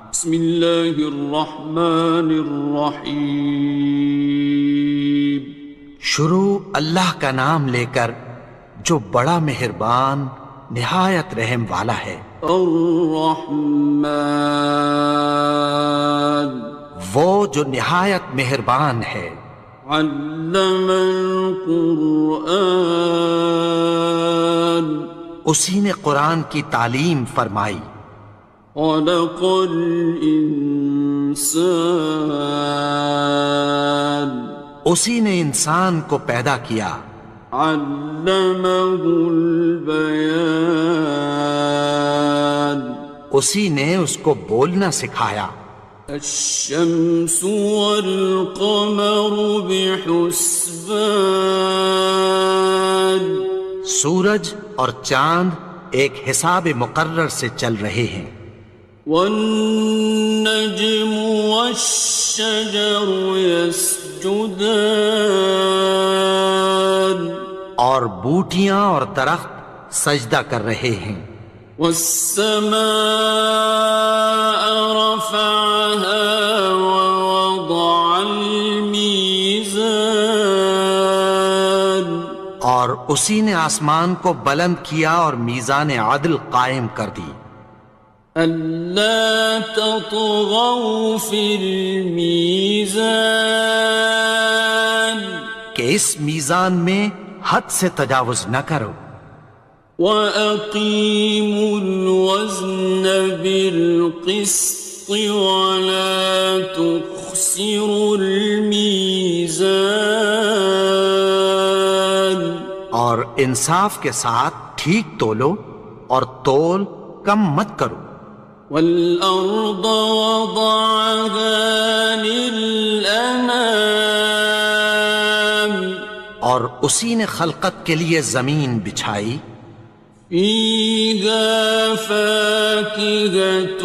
بسم اللہ الرحمن الرحیم۔ شروع اللہ کا نام لے کر جو بڑا مہربان نہایت رحم والا ہے۔ الرحمن، وہ جو نہایت مہربان ہے۔ علم القرآن، اسی نے قرآن کی تعلیم فرمائی۔ خلق الانسان، اسی نے انسان کو پیدا کیا۔ علمہ البیان، اسی نے اس کو بولنا سکھایا۔ الشمس والقمر بحسبان، سورج اور چاند ایک حساب مقرر سے چل رہے ہیں۔ والنجم والشجر يسجدان، اور بوٹیاں اور درخت سجدہ کر رہے ہیں۔ والسماء رفعها ووضع الميزان، اور اسی نے آسمان کو بلند کیا اور میزان عدل قائم کر دی۔ ألا تطغوا في الميزان، کہ اس میزان میں حد سے تجاوز نہ کرو۔ وَأَقِيمُوا الْوَزْنَ بِالْقِسْطِ وَلَا تُخْسِرُوا الْمِيزَانَ، اور انصاف کے ساتھ ٹھیک تولو اور تول کم مت کرو۔ وَالْأَرْضَ وَضَعَهَا لِلْأَنَامِ، اور اسی نے خلقت کے لیے زمین بچھائی۔ فِيهَا فَاكِهَةٌ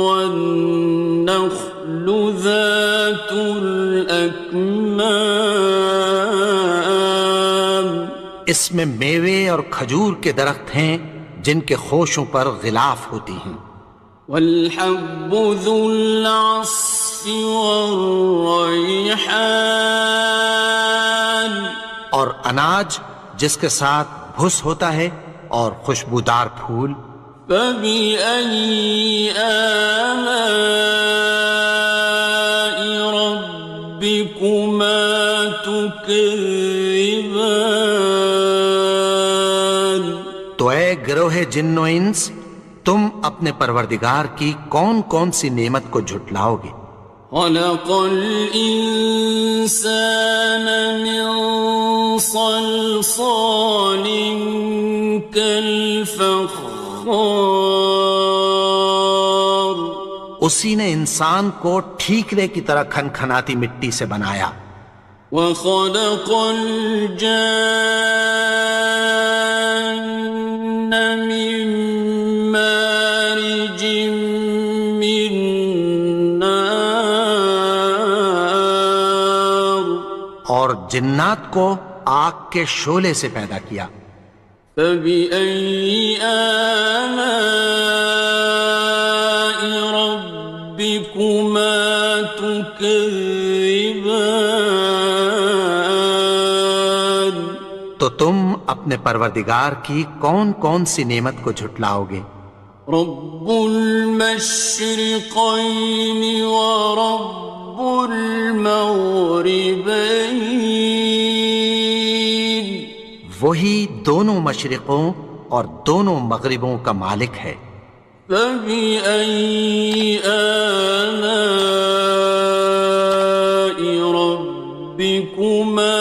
وَالنَّخْلُ ذَاتُ الْأَكْمَامِ، اس میں میوے اور کھجور کے درخت ہیں جن کے خوشوں پر غلاف ہوتی ہیں۔ وَالْحَبُّ ذُو الْعَصْفِ وَالرَّيْحَانِ، اور اناج جس کے ساتھ بھس ہوتا ہے اور خوشبودار پھول۔ فَبِأَيِّ آلَاءِ رَبِّكُمَا تُكَذِّبَانِ، تو اے گروہ جن و انس، تم اپنے پروردگار کی کون کون سی نعمت کو جھٹلاؤ گے؟ خَلَقَ الْإِنسَانَ مِنْ صَلْصَالٍ كَالْفَخَّارِ، اسی نے انسان کو ٹھیکرے کی طرح کھنکھناتی مٹی سے بنایا۔ وَخَلَقَ الْجَانَّ مِن مَّارِجٍ مِّن نَّارٍ، اور جنات کو آگ کے شعلے سے پیدا کیا۔ فَبِأَيِّ آلَاءِ رَبِّكُمَا تُكَذِّبَانِ، تو تم اپنے پروردگار کی کون کون سی نعمت کو جھٹلاؤ گے؟ رب المشرقين ورب المغربين، وہی دونوں مشرقوں اور دونوں مغربوں کا مالک ہے۔ فَبِأَيِّ آلَاءِ رَبِّكُمَا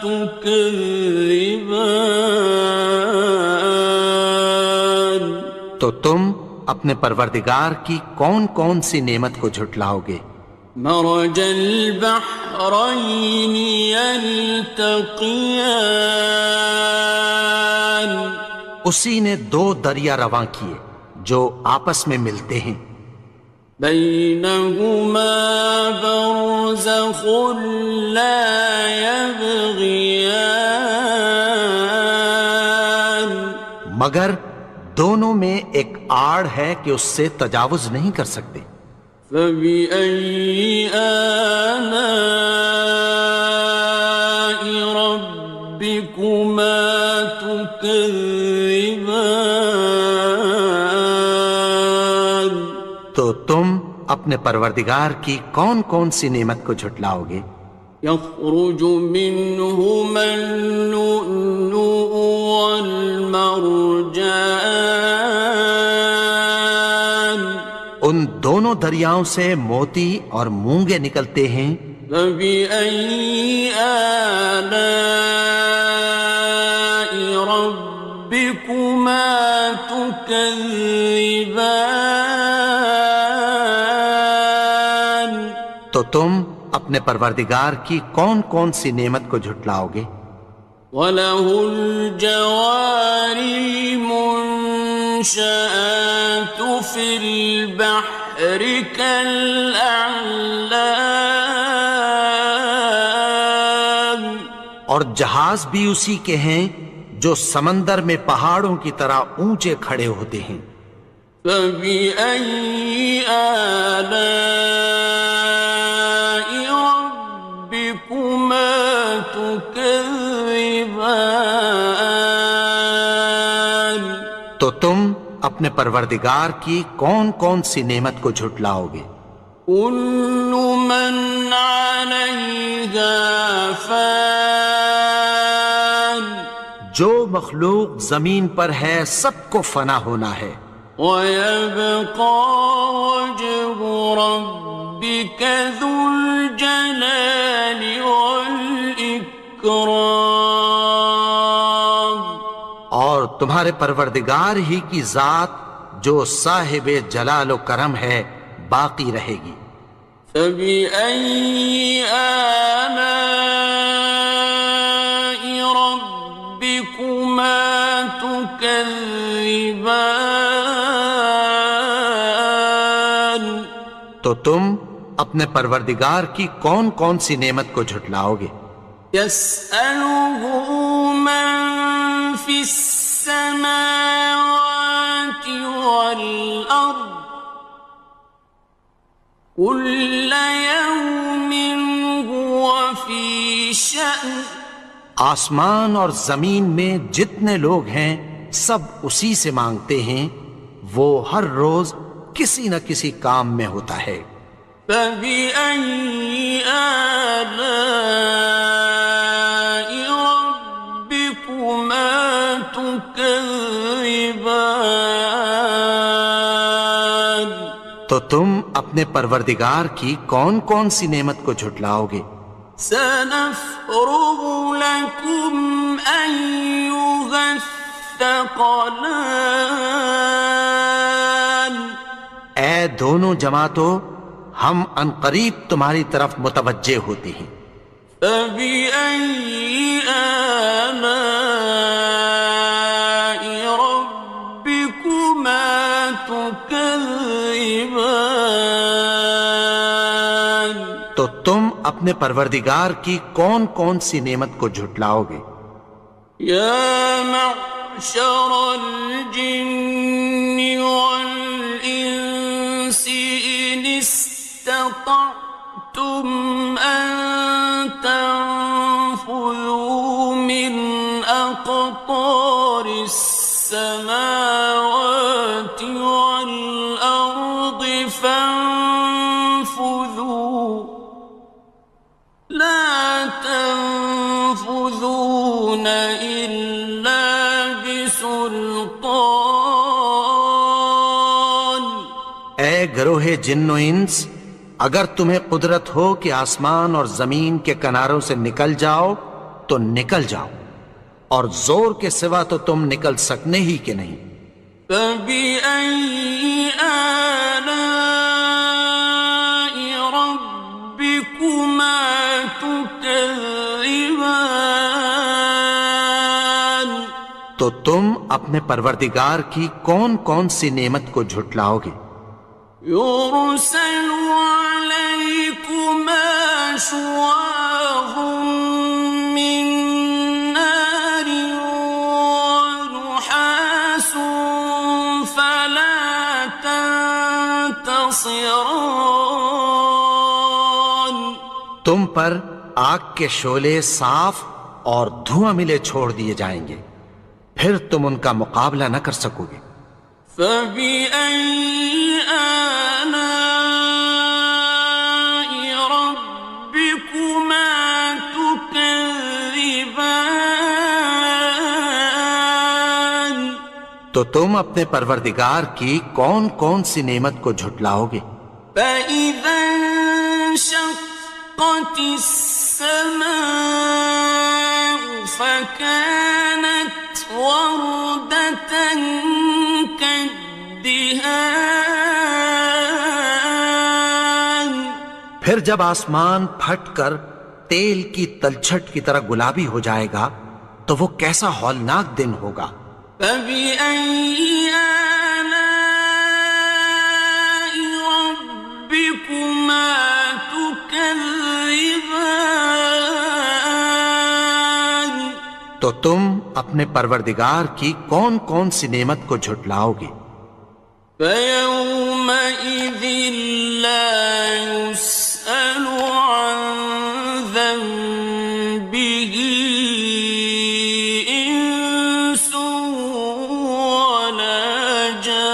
تُكَذِّبَانِ، تو تم اپنے پروردگار کی کون کون سی نعمت کو جھٹلاؤ گے؟ مرج البحرين يلتقيان، اسی نے دو دریا رواں کیے جو آپس میں ملتے ہیں۔ بينهما برزخ لا يبغيان، مگر دونوں میں ایک آڑ ہے کہ اس سے تجاوز نہیں کر سکتے۔ فبأي آلاء ربكما تكذبان؟ تو تم اپنے پروردگار کی کون کون سی نعمت کو جھٹلاؤ گے؟ يخرج منهما اللؤلؤ والمرجان ان دونوں دریاؤں سے موتی اور مونگے نکلتے ہیں۔ فبأي آلاء ربكما تكذبان؟ تو تم اپنے پروردگار کی کون کون سی نعمت کو جھٹلاؤ گے؟ وَلَهُ الْجَوَارِ الْمُنشَآتُ فِي الْبَحْرِ كَالْأَعْلَامِ، اور جہاز بھی اسی کے ہیں جو سمندر میں پہاڑوں کی طرح اونچے کھڑے ہوتے ہیں۔ فَبِأَيِّ آلَاءِ رَبِّكُمَا تُكَذِّبَانِ؟ تو تم اپنے پروردگار کی کون کون سی نعمت کو جھٹلاؤ گے؟ كُلُّ مَنْ عَلَيْهَا فَانٍ، جو مخلوق زمین پر ہے سب کو فنا ہونا ہے۔ وَيَبْقَى وَجْهُ رَبِّكَ ذُو الْجَلَالِ وَالْإِكْرَامِ، اور تمہارے پروردگار ہی کی ذات جو صاحب جلال و کرم ہے باقی رہے گی۔ فَبِأَيِّ آلَاءِ رَبِّكُمَا تُكَذِّبَانِ؟ تو تم اپنے پروردگار کی کون کون سی نعمت کو جھٹلاؤ گے؟ يَسْأَلُهُ مَن فِي السَّمَاوَاتِ وَالْأَرْضِ كُلَّ يَوْمٍ هُوَ فِي شَأْنٍ، آسمان اور زمین میں جتنے لوگ ہیں سب اسی سے مانگتے ہیں، وہ ہر روز کسی نہ کسی کام میں ہوتا ہے۔ فَبِأَيِّ آلَاءِ رَبِّكُمَا تُكَذِّبَانِ؟ تو تم اپنے پروردگار کی کون کون سی نعمت کو جھٹلاؤ گے؟ سَنَفْرُغُ لَكُمْ أَيُّهَ الثَّقَلَانِ؟ اے دونوں جماعتوں، ہم عنقریب تمہاری طرف متوجہ ہوتے ہیں۔ فَبِأَيِّ آلَاءِ رَبِّكُمَا تُكَذِّبَانِ؟ تو تم اپنے پروردگار کی کون کون سی نعمت کو جھٹلاؤ گے؟ يَا مَعْشَرَ الْجِنِّ وَالْإِنسِ إِنِ اسْتَطَعْتُمْ أَن تَنفُذُوا مِنْ أَقْطَارِ السَّمَاوَاتِ وَالْأَرْضِ فَانفُذُوا لَا تَنفُذُونَ إِلَّا بِسُلْطَانٍ۔ اے گروہ جن و انس، اگر تمہیں قدرت ہو کہ آسمان اور زمین کے کناروں سے نکل جاؤ تو نکل جاؤ، اور زور کے سوا تو تم نکل سکنے ہی کہ نہیں۔ فَبِأَيِّ آلَاءِ رَبِّكُمَا تُكَذِّبَانِ؟ تو تم اپنے پروردگار کی کون کون سی نعمت کو جھٹلاؤ گے؟ يُرْسَلُ عَلَيْكُمَا شُوَاظٌ مِّن نَّارٍ وَنُحَاسٌ خاصران. تم پر آگ کے شعلے صاف اور دھواں ملے چھوڑ دیے جائیں گے، پھر تم ان کا مقابلہ نہ کر سکو گے۔ فبأي آلاء ربكما تكذبان. تو تم اپنے پروردگار کی کون کون سی نعمت کو جھٹلاؤ گے؟ فإذا انشقت السماء فكانت وردة كالدهان. پھر جب آسمان پھٹ کر تیل کی تلچھٹ کی طرح گلابی ہو جائے گا تو وہ کیسا ہولناک دن ہوگا۔ فبأي آلاء ربكما تكذبان. تو تم اپنے پروردگار کی کون کون سی نعمت کو جھٹلاؤ گے؟ فيومئذ لا يسأل عن ذنبه إنس ولا جان.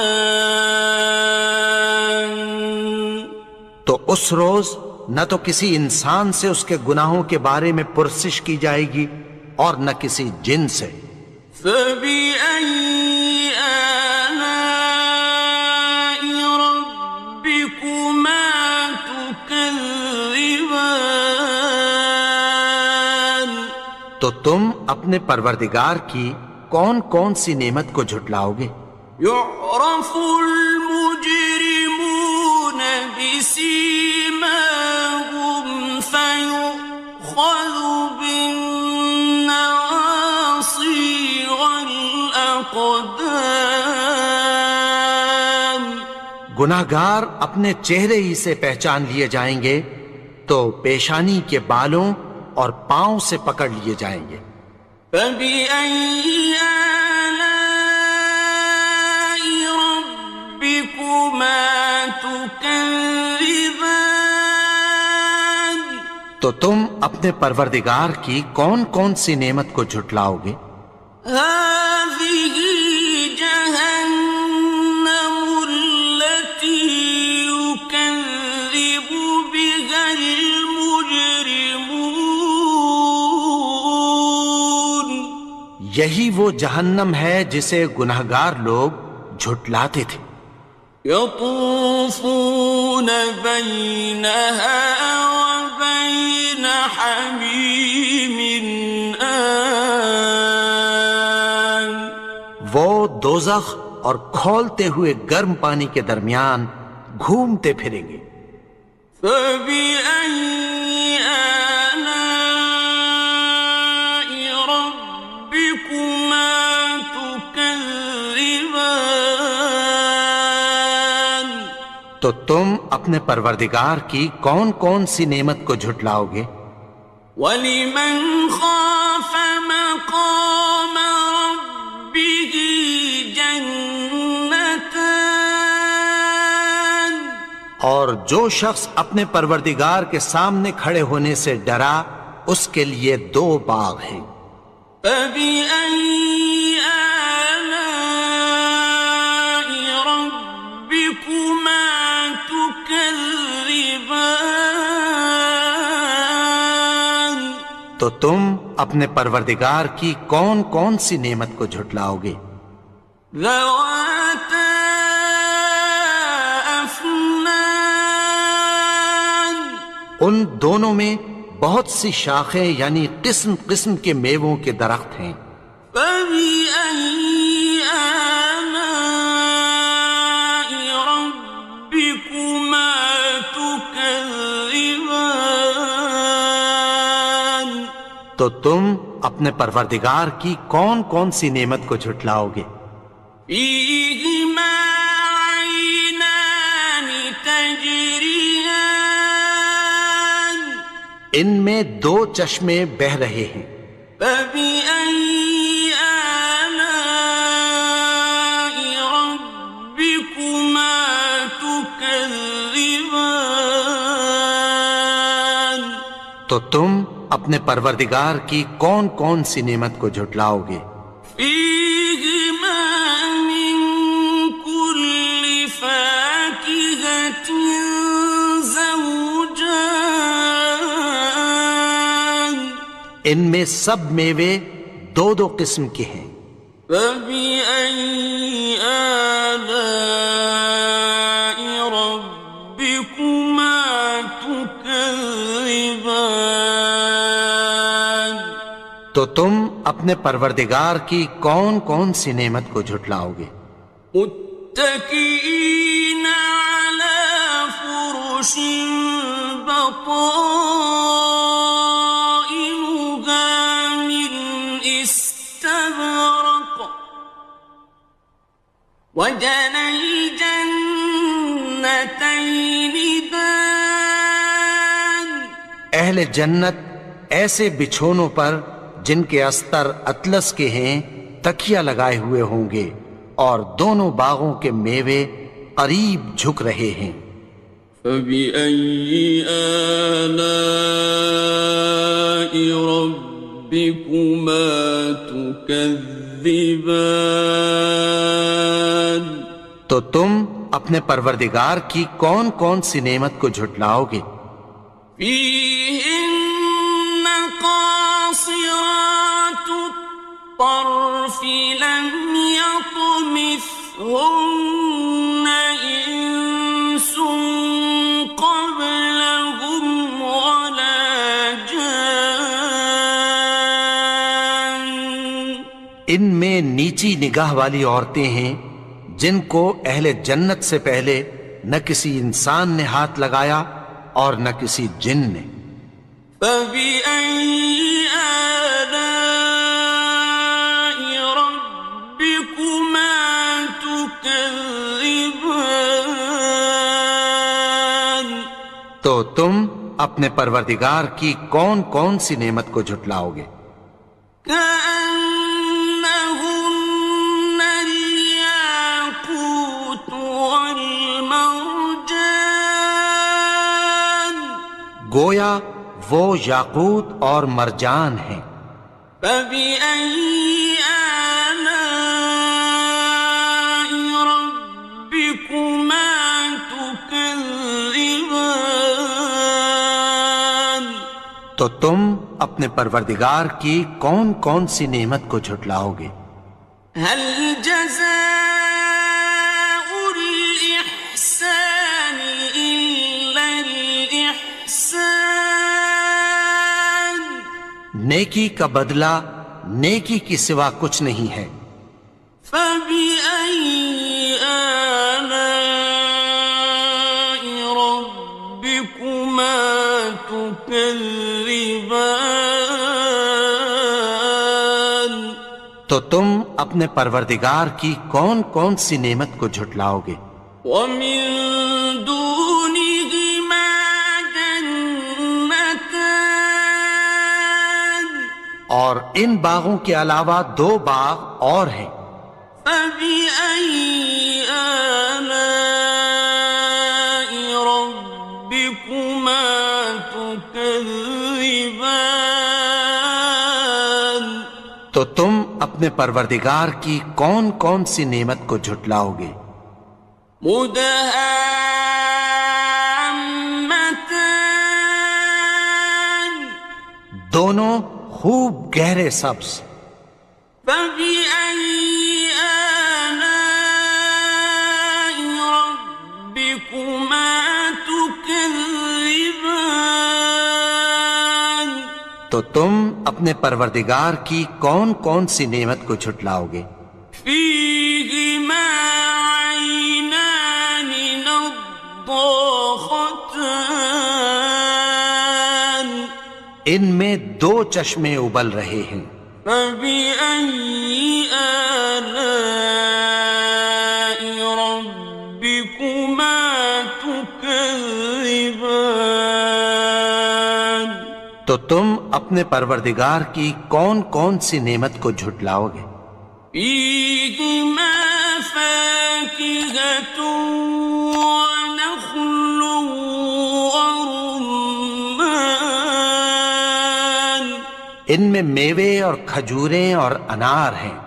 تو اس روز نہ تو کسی انسان سے اس کے گناہوں کے بارے میں پرسش کی جائے گی اور نہ کسی جن سے۔ فبأي آلاء ربكما تكذبان. تو تم اپنے پروردگار کی کون کون سی نعمت کو جھٹلاؤ گے؟ يعرف المجرمون بسيماهم فيؤخذ بالنواصي والأقدام. گناہگار اپنے چہرے ہی سے پہچان لیے جائیں گے تو پیشانی کے بالوں اور پاؤں سے پکڑ لیے جائیں گے۔ فبأي آلاء ربكما تكذبان. تو تم اپنے پروردگار کی کون کون سی نعمت کو جھٹلاؤ گے؟ هذه جهنم التي يكذب بها المجرمون. یہی وہ جہنم ہے جسے گناہگار لوگ جھٹلاتے تھے۔ يطوفون بينها وبين حميم آن. وہ دوزخ اور کھولتے ہوئے گرم پانی کے درمیان گھومتے پھریں گے۔ فبأي آلاء ربكما تكذبان. تو تم اپنے پروردگار کی کون کون سی نعمت کو جھٹلاؤ گے؟ وَلِمَنْ خَافَ مَقَامَ رَبِّهِ جَنَّتَانِ. اور جو شخص اپنے پروردگار کے سامنے کھڑے ہونے سے ڈرا اس کے لیے دو باغ ہیں۔ فَبِأَيِّ آلَاءِ رَبِّكُمَا تُكَذِّبَانِ. تو تم اپنے پروردگار کی کون کون سی نعمت کو جھٹلاؤ گے؟ ذَوَاتَا أَفْنَانٍ. ان دونوں میں بہت سی شاخیں یعنی قسم قسم کے میووں کے درخت ہیں۔ فَبِأَيِّ آلَاءِ رَبِّكُمَا تُكَذِّبَانِ. تو تم اپنے پروردگار کی کون کون سی نعمت کو جھٹلاؤ گے؟ فِيهِمَا عَيْنَانِ تَجْرِيَانِ. ان میں دو چشمے بہہ رہے ہیں۔ فَبِأَيِّ آلَاءِ رَبِّكُمَا تُكَذِّبَانِ. تكذبان تو تم اپنے پروردگار کی کون کون سی نعمت کو جھٹلاؤ گے؟ فيهما من كل فاكهة زوجان ان میں سب میوے دو دو قسم کے ہیں۔ فبأي آلاء ربكما تكذبان تو تم اپنے پروردگار کی کون کون سی نعمت کو جھٹلاؤ گے؟ متكئين على فرش بطائنها من استبرق وجنى الجنتين دان اہل جنت ایسے بچھونوں پر جن کے استر اطلس کے ہیں تکیہ لگائے ہوئے ہوں گے، اور دونوں باغوں کے میوے قریب جھک رہے ہیں۔ فبأي آلاء ربكما تكذبان تو تم اپنے پروردگار کی کون کون سی نعمت کو جھٹلاؤ گے؟ فيهن قاصرات الطرف لم يطمثهن إنس قبلهم ولا جان ان میں نیچی نگاہ والی عورتیں ہیں جن کو اہل جنت سے پہلے نہ کسی انسان نے ہاتھ لگایا اور نہ کسی جن نے۔ فبأي آلاء ربكما تكذبان تو تم اپنے پروردگار کی کون کون سی نعمت کو جھٹلاؤ گے؟ كأنهن الياقوت والمرجان گویا وہ یاقوت اور مرجان ہیں۔ فبأي آلاء ربكما تكذبان تو تم اپنے پروردگار کی کون کون سی نعمت کو جھٹلاؤ گے؟ هل جزاء الإحسان إلا الإحسان نیکی کا بدلہ نیکی کی سوا کچھ نہیں ہے۔ فبأي آلاء ربكما تكذبان تو تم اپنے پروردگار کی کون کون سی نعمت کو جھٹلاؤ گے؟ ومن دونهما جنتان اور ان باغوں کے علاوہ دو باغ اور ہیں۔ فبأي آلاء ربكما تكذبان تو تم اپنے پروردگار کی کون کون سی نعمت کو جھٹلاؤ گے؟ مدهامتان دونوں خوب گہرے سبز۔ فبأي آلاء ربكما تكذبان تو تم اپنے پروردگار کی کون کون سی نعمت کو جھٹلاؤ گے؟ فيهما عينان نضاختان ان میں دو چشمے ابل رہے ہیں۔ فبأي آلاء ربكما تكذبان تو تم اپنے پروردگار کی کون کون سی نعمت کو جھٹلاؤ گے؟ فيهما فاكهة ونخل ان میں میوے اور کھجوریں اور انار ہیں۔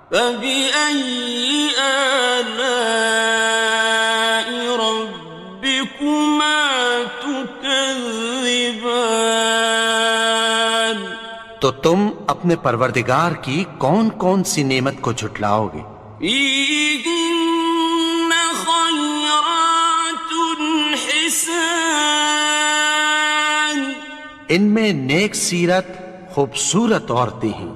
فبأي آلاء ربكما تكذبان؟ تو تم اپنے پروردگار کی کون کون سی نعمت کو جھٹلاؤ گے؟ فيهن خيرات حسان، ان میں نیک سیرت خوبصورت عورتیں ہیں۔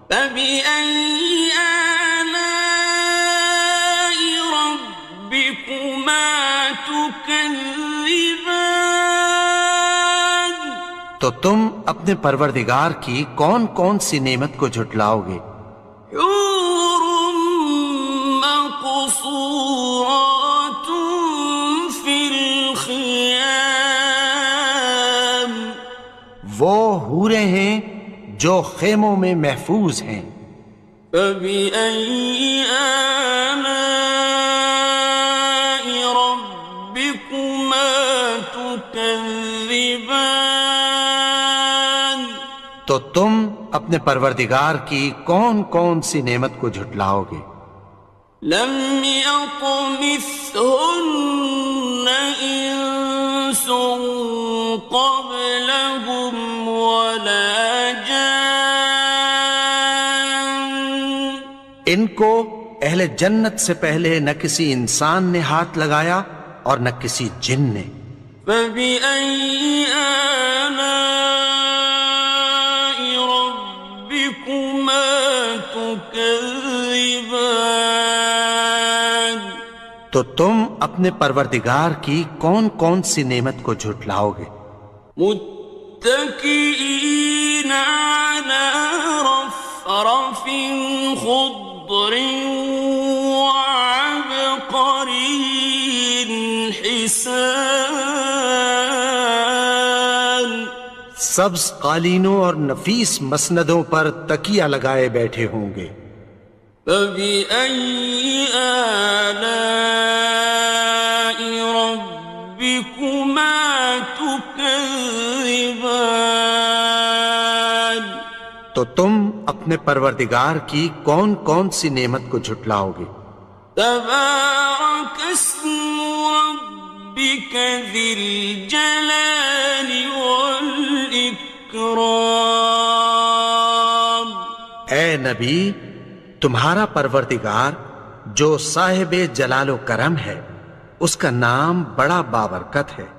فبأي آلاء ربكما تكذبان؟ تو تم اپنے پروردگار کی کون کون سی نعمت کو جھٹلاؤ گے؟ حور مقصورات في الخيام، وہ حوریں ہیں جو خیموں میں محفوظ ہیں۔ فبأي آلاء ربكما تكذبان؟ تو تم اپنے پروردگار کی کون کون سی نعمت کو جھٹلاؤ گے؟ لم يطمثهن إنس قبلهم ولا جان، ان کو اہل جنت سے پہلے نہ کسی انسان نے ہاتھ لگایا اور نہ کسی جن نے۔ فبأي آلاء ربكما تكذبان؟ تو تم اپنے پروردگار کی کون کون سی نعمت کو جھٹلاؤ گے؟ متكئين على رفرف خضر وعبقري حسان، سبز قالینوں اور نفیس مسندوں پر تکیہ لگائے بیٹھے ہوں گے۔ فبأي آلاء ربكما تكذبان؟ تو تم اپنے پروردگار کی کون کون سی نعمت کو جھٹلاؤ گے؟ تبارك اسم ربك ذي الجلال والإكرام۔ اے نبی، تمہارا پروردگار جو صاحب جلال و کرم ہے، اس کا نام بڑا بابرکت ہے۔